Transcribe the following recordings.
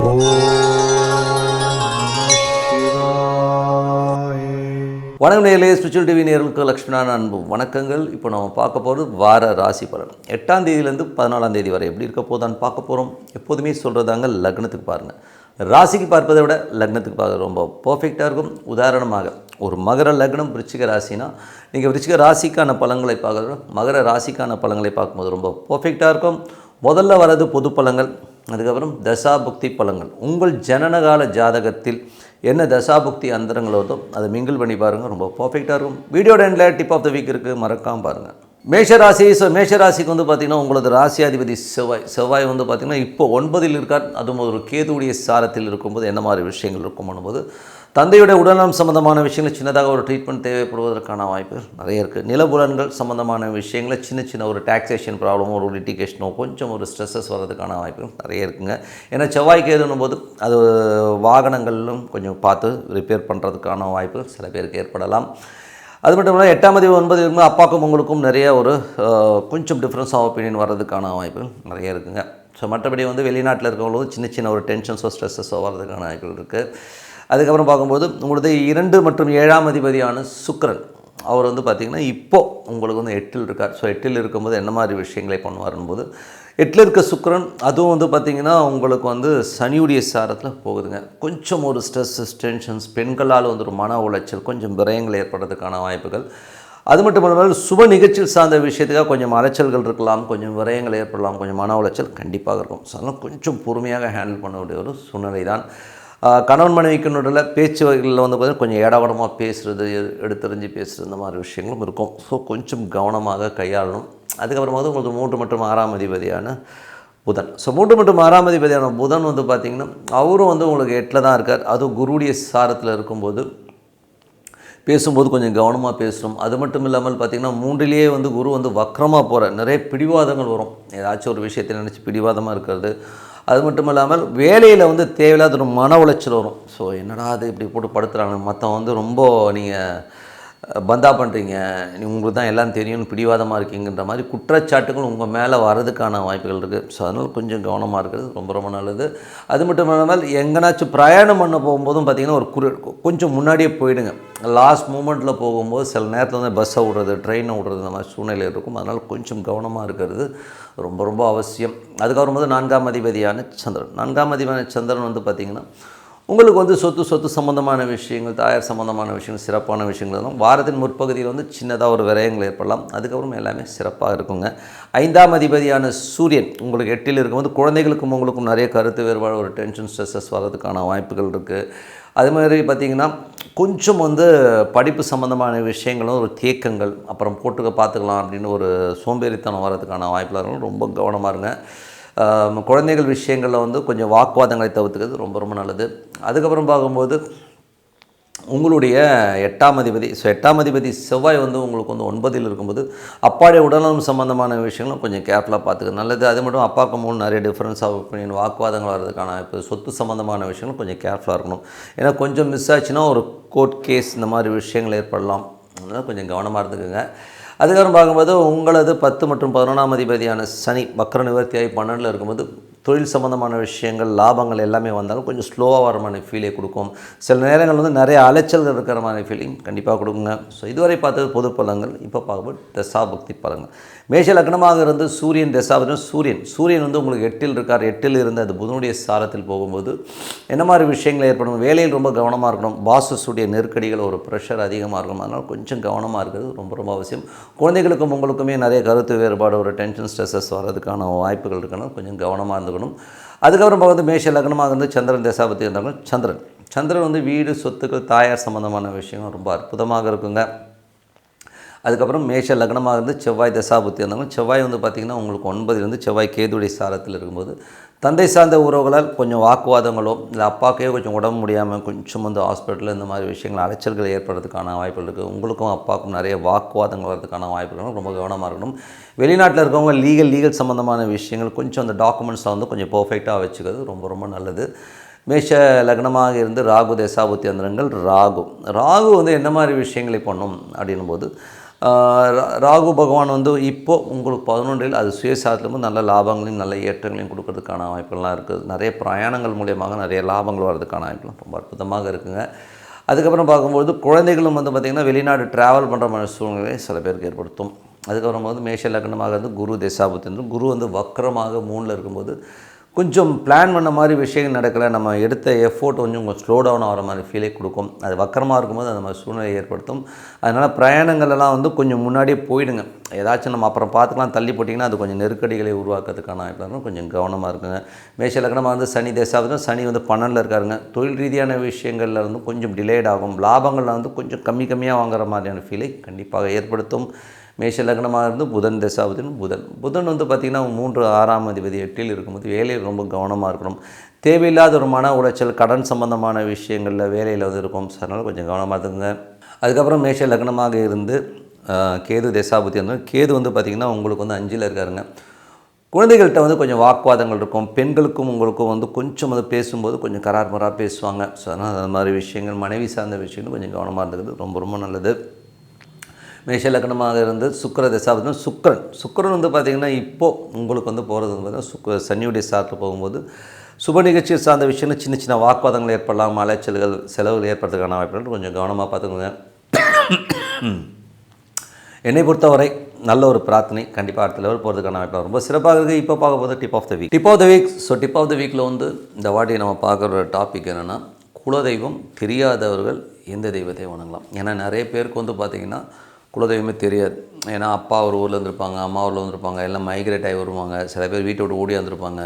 ஓம் சிவாய. வணக்கம் நேயர்களே, ஸ்பிரிச்சுவல் டிவி நேயர்களுக்கு லக்ஷ்மணான அன்பு வணக்கங்கள். இப்போ நம்ம பார்க்க போகிறது வார ராசி பலன். 8ஆம் தேதியிலேருந்து 14ஆம் தேதி வரை எப்படி இருக்க போதான்னு பார்க்க போகிறோம். எப்போதுமே சொல்கிறதாங்க, லக்னத்துக்கு பாருங்கள். ராசிக்கு பார்ப்பதை விட லக்னத்துக்கு பார்க்க ரொம்ப பர்ஃபெக்டாக இருக்கும். உதாரணமாக ஒரு மகர லக்னம் விருச்சிக ராசினா நீங்கள் விருச்சிக ராசிக்கான பலன்களை பார்க்குறது மகர ராசிக்கான பலன்களை பார்க்கும்போது ரொம்ப பர்ஃபெக்டாக இருக்கும். முதல்ல வர்றது பொது பலன்கள், அதுக்கப்புறம் தசாபுக்தி பலன்கள். உங்கள் ஜனனகால ஜாதகத்தில் என்ன தசாபுக்தி அந்தரங்கள் வருதோ அதை மிங்கிள் பண்ணி பாருங்கள், ரொம்ப பர்ஃபெக்டாக இருக்கும். வீடியோட எண்டில் டிப் ஆஃப் த வீக் இருக்குது, மறக்காமல் பாருங்கள். மேஷராசி. மேஷராசிக்கு வந்து பார்த்திங்கன்னா உங்களது ராசியாதிபதி செவ்வாய் வந்து பார்த்திங்கன்னா இப்போ 9ல் இருக்கார். அதுவும் ஒரு கேதுவுடைய சாரத்தில் இருக்கும்போது என்ன மாதிரி விஷயங்கள் இருக்கும் போது தந்தையுடைய உடல்நலம் சம்மந்தமான விஷயங்கள் சின்னதாக ஒரு ட்ரீட்மெண்ட் தேவைப்படுவதற்கான வாய்ப்புகள் நிறைய இருக்குது. நிலபுலன்கள் சம்மந்தமான விஷயங்களை சின்ன ஒரு டாக்ஸேஷன் ப்ராப்ளமோ ஒரு லிட்டிகேஷனோ கொஞ்சம் ஒரு ஸ்ட்ரெஸ்ஸஸ் வர்றதுக்கான வாய்ப்புகள் நிறைய இருக்குங்க. ஏன்னா செவ்வாய்க்கு எதுன்னும் போது அது வாகனங்களிலும் கொஞ்சம் பார்த்து ரிப்பேர் பண்ணுறதுக்கான வாய்ப்புகள் சில பேருக்கு ஏற்படலாம். அது மட்டும் இல்லாமல் 8ஆம் தேதி 9 இருக்கும்போது அப்பாவுக்கும் உங்களுக்கும் நிறைய ஒரு கொஞ்சம் டிஃப்ரென்ஸ் ஆஃப் ஒப்பீனியன் வர்றதுக்கான வாய்ப்புகள் நிறைய இருக்குங்க. ஸோ மற்றபடி வந்து வெளிநாட்டில் இருக்கவங்களும் சின்ன ஒரு டென்ஷன்ஸோ ஸ்ட்ரெஸ்ஸஸோ வர்றதுக்கான வாய்ப்புகள் இருக்குது. அதுக்கப்புறம் பார்க்கும்போது உங்களது 2 மற்றும் 7ஆம் அதிபதியான சுக்கிரன் அவர் வந்து பார்த்திங்கன்னா இப்போது உங்களுக்கு வந்து 8ல் இருக்கார். ஸோ 8ல் இருக்கும்போது என்ன மாதிரி விஷயங்களை பண்ணுவாரும்போது 8ல் இருக்க சுக்கிரன் அதுவும் வந்து பார்த்திங்கன்னா உங்களுக்கு வந்து சனியுடைய சாரத்தில் போகுதுங்க. கொஞ்சம் ஒரு ஸ்ட்ரெஸ் டென்ஷன்ஸ், பெண்களால் வந்து ஒரு மன உளைச்சல், கொஞ்சம் விரயங்கள் ஏற்படுறதுக்கான வாய்ப்புகள். அது மட்டும் இல்லாமல் சுப நிகழ்ச்சியில் சார்ந்த விஷயத்துக்காக கொஞ்சம் அலைச்சல்கள் இருக்கலாம், கொஞ்சம் விரயங்கள் ஏற்படலாம், கொஞ்சம் மன உளைச்சல் கண்டிப்பாக இருக்கும். ஸோ அதெல்லாம் கொஞ்சம் பொறுமையாக ஹேண்டில் பண்ண வேண்டிய ஒரு சூழ்நிலை தான். கணவன் மனைவிக்குன்னுடைய பேச்சு வகைகளில் வந்து பார்த்திங்கன்னா கொஞ்சம் ஏடாவடமாக பேசுகிறது, எடுத்தறிஞ்சு பேசுகிறது, இந்த மாதிரி விஷயங்களும் இருக்கும். ஸோ கொஞ்சம் கவனமாக கையாளணும். அதுக்கப்புறமா வந்து உங்களுக்கு 3 மற்றும் 6ஆம் அதிபதியான புதன். ஸோ 3 மற்றும் 6ஆம் அதிபதியான புதன் வந்து பார்த்திங்கன்னா அவரும் வந்து உங்களுக்கு 8ல் தான் இருக்கார். அதுவும் குருவுடைய சாரத்தில் இருக்கும்போது பேசும்போது கொஞ்சம் கவனமாக பேசணும். அது மட்டும் இல்லாமல் பார்த்திங்கன்னா 3லேயே வந்து குரு வந்து வக்ரமாக போகிற நிறைய பிடிவாதங்கள் வரும். ஏதாச்சும் ஒரு விஷயத்தை நினச்சி பிடிவாதமாக இருக்கிறது. அது மட்டும் இல்லாமல் வேலையில் வந்து தேவையில்லாத ஒரு மன உளைச்சல் வரும். ஸோ என்னடா அது இப்படி போட்டு படுத்துகிறாங்க, மற்றவங்க வந்து ரொம்ப நீங்கள் பந்தா பண்ணுறீங்க, உங்களுக்கு தான் எல்லாம் தெரியும்னு பிடிவாதமாக இருக்கீங்கன்ற மாதிரி குற்றச்சாட்டுகள் உங்கள் மேலே வர்றதுக்கான வாய்ப்புகள் இருக்குது. ஸோ அதனால் கொஞ்சம் கவனமாக இருக்கிறது ரொம்ப நல்லது. அது மட்டும் இல்லாமல் எங்கேனாச்சும் பிரயாணம் பண்ண போகும்போதும் பார்த்திங்கன்னா ஒரு கொஞ்சம் முன்னாடியே போயிடுங்க. லாஸ்ட் மூமெண்ட்டில் போகும்போது சில நேரத்தில் வந்து பஸ்ஸை விடுறது, ட்ரெயினை விடுறது, இந்த மாதிரி சூழ்நிலை இருக்கும். அதனால் கொஞ்சம் கவனமாக இருக்கிறது ரொம்ப அவசியம். அதுக்கப்புறம் வந்து 4ஆம் அதிபதியான சந்திரன். 4ஆம் அதிபதியான சந்திரன் வந்து பார்த்திங்கன்னா உங்களுக்கு வந்து சொத்து சம்மந்தமான விஷயங்கள், தாயார் சம்மந்தமான விஷயங்கள், சிறப்பான விஷயங்கள் தான். வாரத்தின் முற்பகுதியில் வந்து சின்னதாக ஒரு விரயங்கள் ஏற்படலாம். அதுக்கப்புறம் எல்லாமே சிறப்பாக இருக்குங்க. 5ஆம் அதிபதியான சூரியன் உங்களுக்கு 8ல் இருக்கும்போது குழந்தைகளுக்கும் உங்களுக்கும் நிறைய கருத்து வேறுபாடு, ஒரு டென்ஷன் ஸ்ட்ரெஸ்ஸஸ் வர்றதுக்கான வாய்ப்புகள் இருக்குது. அது மாதிரி பார்த்திங்கன்னா கொஞ்சம் வந்து படிப்பு சம்மந்தமான விஷயங்களும் ஒரு தேக்கங்கள், அப்புறம் பார்த்துக்கலாம் அப்படின்னு ஒரு சோம்பேறித்தனம் வர்றதுக்கான வாய்ப்புகள் ரொம்ப கவனமாக இருங்க. குழந்தைகள் விஷயங்களில் வந்து கொஞ்சம் வாக்குவாதங்களை தவிர்த்துக்கிறது ரொம்ப நல்லது. அதுக்கப்புறம் பார்க்கும்போது உங்களுடைய 8ஆம் அதிபதி. ஸோ 8ஆம் அதிபதி செவ்வாய் வந்து உங்களுக்கு வந்து 9ல் இருக்கும்போது அப்பாடைய உடல்நலம் சம்மந்தமான விஷயங்களும் கொஞ்சம் கேர்ஃபுல்லாக பார்த்துக்கிறது நல்லது. அது மட்டும் அப்பாவுக்கு நிறைய டிஃப்ரென்ஸ் ஆஃப் ஒப்பீனியன், வாக்குவாதங்கள் வர்றதுக்கான இப்போ சொத்து சம்மந்தமான விஷயங்களும் கொஞ்சம் கேர்ஃபுல்லாக இருக்கணும். ஏன்னா கொஞ்சம் மிஸ் ஆச்சுன்னா ஒரு கோர்ட் கேஸ் இந்த மாதிரி விஷயங்கள் ஏற்படலாம். அதனால் கொஞ்சம் கவனமாக இருந்துக்குங்க. அதுக்கப்புறம் பார்க்கும்போது உங்களது 10 மற்றும் 11ஆம் அதிபதியான சனி வக்ர நிவர்த்தியாகி 12ல் இருக்கும்போது தொழில் சம்மந்தமான விஷயங்கள், லாபங்கள் எல்லாமே வந்தாலும் கொஞ்சம் ஸ்லோவாக வர மாதிரி ஃபீலே கொடுக்கும். சில நேரங்கள் வந்து நிறைய அலைச்சல்கள் இருக்கிற மாதிரி ஃபீலிங் கண்டிப்பாக கொடுக்குங்க. ஸோ இதுவரை பார்த்தது பொது பலன்கள். இப்போ பார்க்கும்போது தசாபுக்தி பலன்கள். மேஷ லக்னமாக இருந்து சூரியன் தசாபுக்தி. சூரியன் வந்து உங்களுக்கு 8ல் இருக்கார். 8ல் இருந்து அது புதனுடைய சாரத்தில் போகும்போது என்ன மாதிரி விஷயங்கள் ஏற்படும், வேலையில் ரொம்ப கவனமாக இருக்கணும். பாசஸுடைய நெருக்கடிகள், ஒரு ப்ரெஷர் அதிகமாக இருக்கும். அதனால் கொஞ்சம் கவனமாக இருக்கிறது ரொம்ப அவசியம். குழந்தைகளுக்கும் உங்களுக்குமே நிறைய கருத்து வேறுபாடு, ஒரு டென்ஷன் ஸ்ட்ரெஸ்ஸஸ் வர்றதுக்கான வாய்ப்புகள் இருக்கணும். கொஞ்சம் கவனமாக இருந்துக்கணும். அதுக்கப்புறம் பார்க்குறது மேஷ லக்னமாக இருந்து சந்திரன் தசாபதி இருந்தாலும் சந்திரன் வந்து வீடு, சொத்துக்கள், தாயார் சம்மந்தமான விஷயம் ரொம்ப அற்புதமாக இருக்குங்க. அதுக்கப்புறம் மேஷ லக்னமாக இருந்து செவ்வாய் தசாபுத்தி இருந்தாலும் செவ்வாய் வந்து பார்த்திங்கன்னா உங்களுக்கு 9ல் செவ்வாய் கேதுடைய சாரத்தில் இருக்கும்போது தந்தை சார்ந்த உறவுகளால் கொஞ்சம் வாக்குவாதங்களோ இல்லை அப்பாக்கே கொஞ்சம் உடம்பு முடியாமல் கொஞ்சம் வந்து ஹாஸ்பிட்டலில் இந்த மாதிரி விஷயங்கள் அலைச்சல்கள் ஏற்படுறதுக்கான வாய்ப்புகள் இருக்குது. உங்களுக்கும் அப்பாவுக்கும் நிறைய வாக்குவாதங்கள் வரதுக்கான வாய்ப்புகளும் ரொம்ப கவனமாக இருக்கணும். வெளிநாட்டில் இருக்கவங்க லீகல் சம்மந்தமான விஷயங்கள் கொஞ்சம் அந்த டாக்குமெண்ட்ஸை வந்து கொஞ்சம் பர்ஃபெக்டாக வச்சுக்கிறது ரொம்ப நல்லது. மேஷ லக்னமாக இருந்து ராகு தசாபுத்தி அந்தரங்கள். ராகு வந்து என்ன மாதிரி விஷயங்களை பண்ணும் அப்படின்னும் போது ராகு பகவான் வந்து இப்போது உங்களுக்கு 11 அது சுயசாதத்துலேருந்து நல்ல லாபங்களையும் நல்ல ஏற்றங்களையும் கொடுக்கறதுக்கான வாய்ப்புகள்லாம் இருக்குது. நிறைய பிரயாணங்கள் மூலியமாக நிறைய லாபங்கள் வர்றதுக்கான வாய்ப்புலாம் ரொம்ப அற்புதமாக இருக்குங்க. அதுக்கப்புறம் பார்க்கும்போது குழந்தைகளும் வந்து பார்த்திங்கன்னா வெளிநாடு ட்ராவல் பண்ணுற மாதிரி சூழ்நிலையை சில பேருக்கு ஏற்படுத்தும். அதுக்கப்புறம் வந்து மேஷ லக்னமாக இருந்து குரு தசாபுத்தி இருந்து குரு வந்து வக்கரமாக 3ல் இருக்கும்போது கொஞ்சம் பிளான் பண்ண மாதிரி விஷயங்கள் நடக்கலை, நம்ம எடுத்த எஃபோர்ட் கொஞ்சம் ஸ்லோ டவுன் ஆகிற மாதிரி ஃபீலே கொடுக்கும். அது வக்கரமாக இருக்கும்போது அந்த மாதிரி சூழ்நிலை ஏற்படுத்தும். அதனால் பிரயாணங்கள்லாம் வந்து கொஞ்சம் முன்னாடியே போயிடுங்க. ஏதாச்சும் நம்ம அப்புறம் பார்த்துக்கலாம் தள்ளி போட்டிங்கன்னா அது கொஞ்சம் நெருக்கடிகளை உருவாக்குறதுக்கான வாய்ப்பு, கொஞ்சம் கவனமாக இருக்குங்க. மேஷ லக்னமாக வந்து சனி தசாபுத்தி, சனி வந்து 12ல் இருக்காருங்க. தொழில் ரீதியான விஷயங்களில் வந்து கொஞ்சம் டிலேட் ஆகும். லாபங்களில் வந்து கொஞ்சம் கம்மியாக வாங்குற மாதிரியான ஃபீலை கண்டிப்பாக ஏற்படுத்தும். மேஷ லக்னமாக இருந்து புதன் தசாபுத்தின்னு புதன் வந்து பார்த்திங்கன்னா 3 6ஆம் அதிபதி 8ல் இருக்கும்போது வேலையில் ரொம்ப கவனமாக இருக்கணும். தேவையில்லாத ஒரு மன உளைச்சல், கடன் சம்பந்தமான விஷயங்களில் வேலையில் வந்து இருக்கும். அதனால் கொஞ்சம் கவனமாக இருக்குங்க. அதுக்கப்புறம் மேஷ லக்னமாக இருந்து கேது தசாபுத்தி வந்து கேது வந்து பார்த்திங்கன்னா உங்களுக்கு வந்து 5ல் இருக்காருங்க. குழந்தைகள்கிட்ட வந்து கொஞ்சம் வாக்குவாதங்கள் இருக்கும். பெண்களுக்கும் உங்களுக்கும் வந்து கொஞ்சம் வந்து பேசும்போது கொஞ்சம் கரார்மராக பேசுவாங்க. ஸோ அதனால் அந்த மாதிரி விஷயங்கள் மனைவி சார்ந்த விஷயங்கள் கொஞ்சம் கவனமாக இருந்தது ரொம்ப ரொம்ப நல்லது. மேஷ லக்னமாக இருந்து சுக்கிர தசாபுத்தி, சுக்கிரன் வந்து பார்த்திங்கன்னா இப்போது உங்களுக்கு வந்து போகிறது வந்து பார்த்திங்கன்னா சனியுடைய சாத்தில் போகும்போது சுப நிகழ்ச்சி சார்ந்த விஷயங்கள் சின்ன சின்ன வாக்குவாதங்கள் ஏற்படலாம், அலைச்சல்கள் செலவுகள் ஏற்படுறதுக்கான வாய்ப்புகள் கொஞ்சம் கவனமாக பார்த்துக்கோங்க. என்னை பொறுத்தவரை நல்ல ஒரு பிரார்த்தனை கண்டிப்பாக அடுத்த லெவல் போகிறதுக்கான வாய்ப்பு ரொம்ப சிறப்பாக இருக்குது. இப்போ பார்க்க போது tip of the week. So tip of the வீக்கில் வந்து இந்த வாட்டி நம்ம பார்க்குற டாபிக் என்னென்னா, குலதெய்வம் தெரியாதவர்கள் எந்த தெய்வத்தை வணங்கலாம். ஏன்னா நிறைய பேருக்கு வந்து பார்த்திங்கன்னா குலதெய்வமே தெரியாது. ஏன்னா அப்பா ஒரு ஊரில் இருந்திருப்பாங்க, அம்மா ஊரில் வந்துருப்பாங்க, எல்லாம் மைக்ரேட் ஆகி வருவாங்க, சில பேர் வீட்டை விட்டு ஓடி வந்திருப்பாங்க.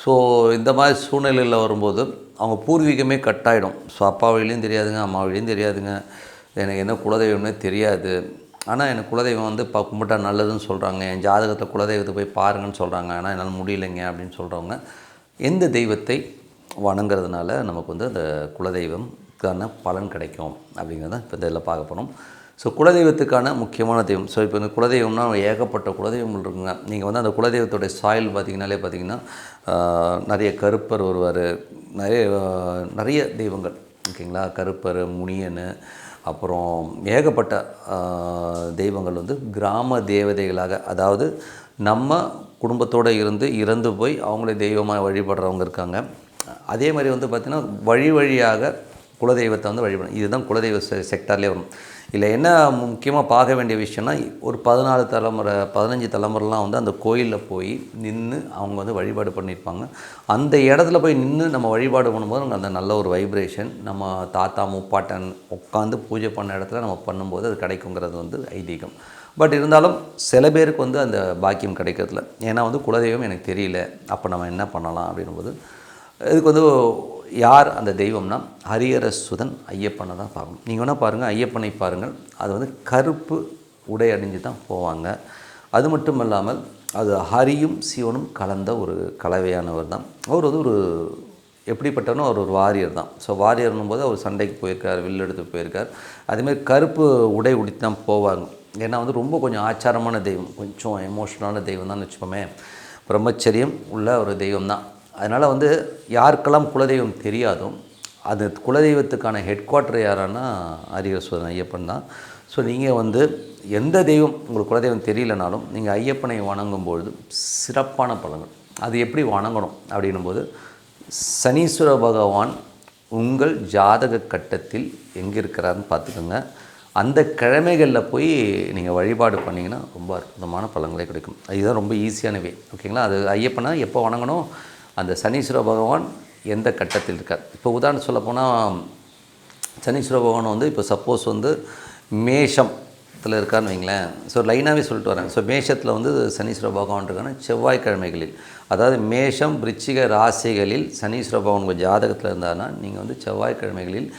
ஸோ இந்த மாதிரி சூழ்நிலையில் வரும்போது அவங்க பூர்வீகமே கட்டாயிடும். ஸோ அப்பா வழியிலையும் தெரியாதுங்க, அம்மா வழியும் தெரியாதுங்க, எனக்கு என்ன குலதெய்வம்னே தெரியாது. ஆனால் எனக்கு குலதெய்வம் வந்து கும்பிட்டா நல்லதுன்னு சொல்கிறாங்க, என் ஜாதகத்தை குலதெய்வத்தை போய் பாருங்கன்னு சொல்கிறாங்க, ஆனால் என்னால் முடியலைங்க அப்படின்னு சொல்கிறவங்க எந்த தெய்வத்தை வணங்குறதுனால நமக்கு வந்து அந்த குலதெய்வம்க்கான பலன் கிடைக்கும் அப்படிங்கிறத இப்போ இதில் பார்க்க போகிறோம். ஸோ குலதெய்வத்துக்கான முக்கியமான தெய்வம். ஸோ இப்போ இந்த குலதெய்வம்னா ஏகப்பட்ட குலதெய்வங்கள் இருக்குங்க. நீங்கள் வந்து அந்த குலதெய்வத்தோடைய சாயில் பார்த்திங்கன்னா நிறைய கருப்பர் வருவார், நிறைய தெய்வங்கள் ஓகேங்களா. கருப்பர், முனியன், அப்புறம் ஏகப்பட்ட தெய்வங்கள் வந்து கிராம தேவதைகளாக, அதாவது நம்ம குடும்பத்தோடு இறந்து போய் அவங்களே தெய்வமாக வழிபடுறவங்க இருக்காங்க. அதே மாதிரி வந்து பார்த்திங்கன்னா வழியாக குலதெய்வத்தை வந்து வழிபடும். இதுதான் குலதெய்வ செக்டார்லேயே வரும். இல்லை என்ன முக்கியமாக பார்க்க வேண்டிய விஷயம்னா, ஒரு 14 தலைமுறை 15 தலைமுறைலாம் வந்து அந்த கோயிலில் போய் நின்று அவங்க வந்து வழிபாடு பண்ணியிருப்பாங்க. அந்த இடத்துல போய் நின்று நம்ம வழிபாடு பண்ணும்போது அந்த நல்ல ஒரு வைப்ரேஷன் நம்ம தாத்தா முப்பாட்டன் உட்காந்து பூஜை பண்ண இடத்துல நம்ம பண்ணும்போது அது கிடைக்குங்கிறது வந்து ஐதீகம். பட் இருந்தாலும் சில பேருக்கு வந்து அந்த பாக்கியம் கிடைக்கிறதில்ல. ஏன்னா வந்து குலதெய்வம் எனக்கு தெரியல, அப்போ நம்ம என்ன பண்ணலாம் அப்படின்போது இதுக்கு வந்து யார் அந்த தெய்வம்னா ஹரிஹர சுதன் ஐயப்பனை தான் பார்க்கணும். நீங்கள் வேணால் பாருங்கள், ஐயப்பனை பாருங்கள், அது வந்து கருப்பு உடை அணிஞ்சு தான் போவாங்க. அது மட்டும் இல்லாமல் அது ஹரியும் சிவனும் கலந்த ஒரு கலவையானவர் தான். அவர் வந்து ஒரு எப்படிப்பட்டவனோ அவர் ஒரு வாரியர் தான். ஸோ வாரியர்னும் போது அவர் சண்டைக்கு போயிருக்கார், வில் எடுத்து போயிருக்கார். அதேமாதிரி கருப்பு உடை உடுத்தி தான் போவாங்க. ஏன்னா வந்து ரொம்ப கொஞ்சம் ஆச்சாரமான தெய்வம், கொஞ்சம் எமோஷனலான தெய்வம் தான் வச்சுப்போமே. பிரம்மச்சரியம் உள்ள ஒரு தெய்வம் தான். அதனால் வந்து யாருக்கெல்லாம் குலதெய்வம் தெரியாதோ அது குலதெய்வத்துக்கான ஹெட் குவார்ட்டர் யாரானா ஹரிஹர சுதன் ஐயப்பன் தான். ஸோ நீங்கள் வந்து எந்த தெய்வம் உங்களுக்கு குலதெய்வம் தெரியலனாலும் நீங்கள் ஐயப்பனை வணங்கும்பொழுது சிறப்பான பலன்கள். அது எப்படி வணங்கணும் அப்படின்னும்போது, சனீஸ்வர பகவான் உங்கள் ஜாதக கட்டத்தில் எங்கே இருக்கிறாருன்னு பார்த்துக்கோங்க. அந்த கிழமைகளில் போய் நீங்கள் வழிபாடு பண்ணிங்கன்னா ரொம்ப அற்புதமான பலன்களே கிடைக்கும். இதுதான் ரொம்ப ஈஸியான வே ஓகேங்களா. அது ஐயப்பனை எப்போ வணங்கணும், அந்த சனீஸ்வர பகவான் எந்த கட்டத்தில் இருக்கார். இப்போ உதாரணம் சொல்லப்போனால் சனீஸ்வர பகவான் வந்து இப்போ சப்போஸ் வந்து மேஷத்தில் இருக்காருன்னு வைங்களேன். ஸோ லைனாகவே சொல்லிட்டு வரேன். ஸோ மேஷத்தில் வந்து சனீஸ்வர பகவான் இருக்கான செவ்வாய்க்கிழமைகளில், அதாவது மேஷம் விருச்சிக ராசிகளில் சனீஸ்வர பகவான் உங்கள் ஜாதகத்தில் இருந்தாருன்னா நீங்கள் வந்து செவ்வாய்க்கிழமைகளில்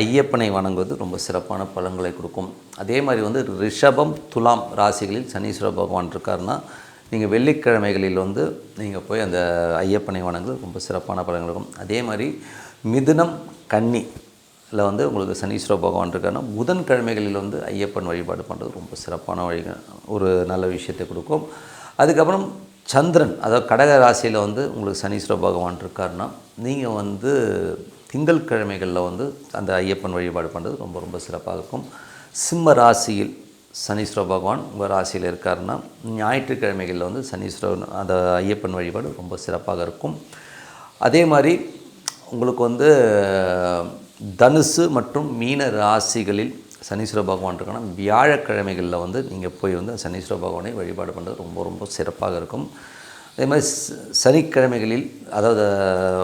ஐயப்பனை வணங்குவது ரொம்ப சிறப்பான பலன்களை கொடுக்கும். அதே மாதிரி வந்து ரிஷபம் துலாம் ராசிகளில் சனீஸ்வர பகவான் இருக்காருன்னா நீங்கள் வெள்ளிக்கிழமைகளில் வந்து நீங்கள் போய் அந்த ஐயப்பனை வணங்குவது ரொம்ப சிறப்பான பலன்கள் இருக்கும். அதே மாதிரி மிதுனம் கன்னியில் வந்து உங்களுக்கு சனீஸ்வர பகவான் இருக்காருன்னா புதன்கிழமைகளில் வந்து ஐயப்பன் வழிபாடு பண்ணுறது ரொம்ப சிறப்பான ஒரு நல்ல விஷயத்தை கொடுக்கும். அதுக்கப்புறம் சந்திரன், அதாவது கடக ராசியில் வந்து உங்களுக்கு சனீஸ்வர பகவான் இருக்காருன்னா நீங்கள் வந்து திங்கள் கிழமைகளில் வந்து அந்த ஐயப்பன் வழிபாடு பண்ணுறது ரொம்ப ரொம்ப சிறப்பாக இருக்கும். சிம்ம ராசியில் சனீஸ்வர பகவான் உங்கள் ராசியில் இருக்காருன்னா ஞாயிற்றுக்கிழமைகளில் வந்து சனீஸ்வரன் அந்த ஐயப்பன் வழிபாடு ரொம்ப சிறப்பாக இருக்கும். அதே மாதிரி உங்களுக்கு வந்து தனுசு மற்றும் மீன ராசிகளில் சனீஸ்வர பகவான் இருக்காங்கன்னா வியாழக்கிழமைகளில் வந்து நீங்கள் போய் வந்து சனீஸ்வர பகவானை வழிபாடு பண்ணுறது ரொம்ப ரொம்ப சிறப்பாக இருக்கும். அதே மாதிரி சனிக்கிழமைகளில் அதாவது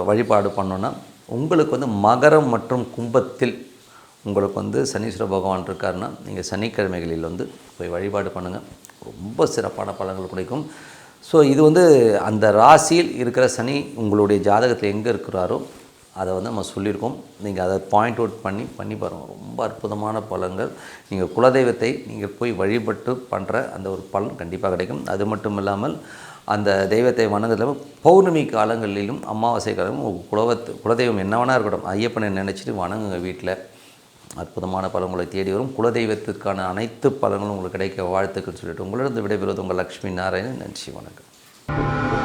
வழிபாடு பண்ணோன்னா உங்களுக்கு வந்து மகரம் மற்றும் கும்பத்தில் உங்களுக்கு வந்து சனீஸ்வர பகவான் இருக்காருன்னா நீங்கள் சனிக்கிழமைகளில் வந்து போய் வழிபாடு பண்ணுங்கள், ரொம்ப சிறப்பான பலன்கள் கிடைக்கும். ஸோ இது வந்து அந்த ராசியில் இருக்கிற சனி உங்களுடைய ஜாதகத்தில் எங்கே இருக்கிறாரோ அதை வந்து நம்ம சொல்லியிருக்கோம். நீங்கள் அதை பாயிண்ட் அவுட் பண்ணி பாருங்கள், ரொம்ப அற்புதமான பலன்கள். நீங்கள் குலதெய்வத்தை நீங்கள் போய் வழிபட்டு பண்ணுற அந்த ஒரு பலன் கண்டிப்பாக கிடைக்கும். அது மட்டும் இல்லாமல் அந்த தெய்வத்தை வணங்குறதுல பௌர்ணமி காலங்களிலும் அமாவாசை காலங்களும் உங்கள் குலதெய்வம் என்ன வேணா இருக்கட்டும், ஐயப்பனை நினச்சிட்டு வணங்குங்க. வீட்டில் அற்புதமான பலன்களை தேடி வரும். குலதெய்வத்திற்கான அனைத்து பலன்களும் உங்களுக்கு கிடைக்க வாழ்த்துக்கள் சொல்லிட்டு உங்களிடம் விடைபெறுவது உங்கள் லக்ஷ்மி நாராயணன். நன்றி, வணக்கம்.